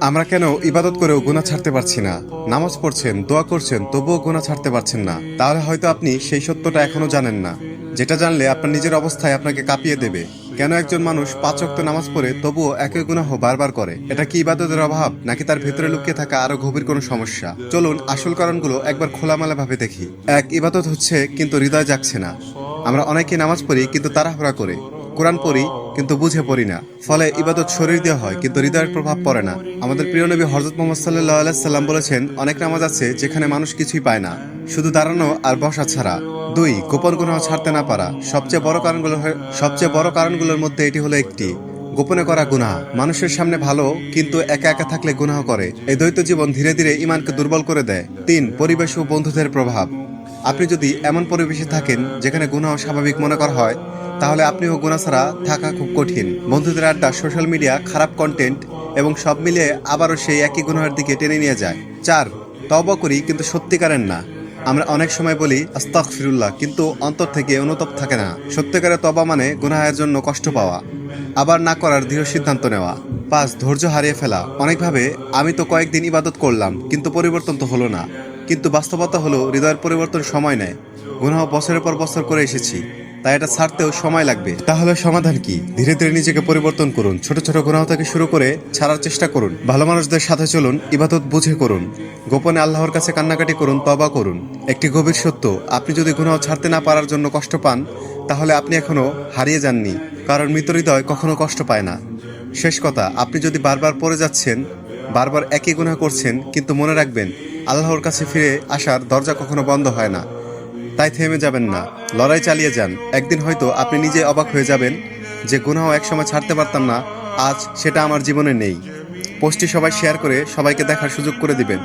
আমরা কেন ইবাদত করেও গুনাহ ছাড়তে পারছি না? নামাজ পড়ছেন, দোয়া করছেন, তবুও গুনাহ ছাড়তে পারছেন না। তাহলে হয়তো আপনি সেই সত্যটা এখনো জানেন না, যেটা জানলে আপনার নিজের অবস্থায় আপনাকে কাঁপিয়ে দেবে। কেন একজন মানুষ 5 ওয়াক্ত নামাজ পড়ে তবুও একই গুনাহ বারবার করে? এটা কি ইবাদতের অভাব, নাকি তার ভেতরে লুকিয়ে থাকা আরো গভীর কোনো সমস্যা? চলুন আসল কারণগুলো একবার খোলামেলা ভাবে দেখি। এক, ইবাদত হচ্ছে কিন্তু হৃদয় জাগছে না। আমরা অনেকেই নামাজ পড়ি কিন্তু তাড়াহুড়া করে, কোরআন পড়ি কিন্তু বুঝে পড়ি না। ফলে ইবাদত শরীর দিয়ে হয় কিন্তু হৃদয়ের প্রভাব পড়ে না। আমাদের প্রিয় নবী হযরত মুহাম্মদ সাল্লাল্লাহু আলাইহি সাল্লাম বলেছেন, অনেক নামাজ আছে যেখানে মানুষ কিছুই পায় না, শুধু দাঁড়ানো আর বসা ছাড়া। দুই, গোপন গুনাহ ছাড়তে না পারা। সবচেয়ে বড় কারণগুলোর মধ্যে এটি হলো একটি, গোপনে করা গুনাহ। মানুষের সামনে ভালো কিন্তু একা একা থাকলে গুনাহ করে। এই দ্বৈত জীবন ধীরে ধীরে ঈমানকে দুর্বল করে দেয়। তিন, পরিবেশ ও বন্ধুদের প্রভাব। আপনি যদি এমন পরিবেশে থাকেন যেখানে গুনাহ স্বাভাবিক মনে করা হয়, তাহলে আপনিও গুনাহ ছাড়া থাকা খুব কঠিন। বন্ধুদের আড্ডা, সোশ্যাল মিডিয়া, খারাপ কন্টেন্ট এবং সব মিলিয়ে আবারও সেই একই গুনাহের দিকে টেনে নিয়ে যায়। চার, তওবা করি কিন্তু সত্যিকারের না। আমরা অনেক সময় বলি আস্তাগফিরুল্লাহ, কিন্তু অন্তর থেকে অনুতপ থাকে না। সত্যিকারের তওবা মানে গুনাহের জন্য কষ্ট পাওয়া, আবার না করার দৃঢ় সিদ্ধান্ত নেওয়া। পাঁচ, ধৈর্য হারিয়ে ফেলা। অনেকভাবে আমি তো কয়েকদিন ইবাদত করলাম কিন্তু পরিবর্তন তো হলো না। কিন্তু বাস্তবতা হলো হৃদয়ের পরিবর্তন সময় নেয়। গুনাহ বছরের পর বছর করে এসেছি, তাই এটা ছাড়তেও সময় লাগবে। তাহলে সমাধান কি? ধীরে ধীরে নিজেকে পরিবর্তন করুন। ছোট ছোট গুনাহ থেকে শুরু করে ছাড়ার চেষ্টা করুন। ভালো মানুষদের সাথে চলুন, ইবাদত বুঝে করুন, গোপনে আল্লাহর কাছে কান্নাকাটি করুন, তওবা করুন। একটি গভীর সত্য, আপনি যদি গুনাহ ছাড়তে না পারার জন্য কষ্ট পান, তাহলে আপনি এখনো হারিয়ে যাননি, কারণ মৃত হৃদয় কখনো কষ্ট পায় না। শেষ কথা, আপনি যদি বারবার পড়ে যাচ্ছেন, বারবার একই গুনাহ করছেন, কিন্তু মনে রাখবেন আল্লাহর কাছে ফিরে আসার দরজা কখনো বন্ধ হয় না। তাই থেমে যাবেন না, লড়াই চালিয়ে যান। একদিন হয়তো আপনি নিজে অবাক হয়ে যাবেন যে গুনাহ একসময় ছাড়তে পারতাম না, আজ সেটা আমার জীবনে নেই। পোস্টটি সবাই শেয়ার করে সবাইকে দেখার সুযোগ করে দিবেন।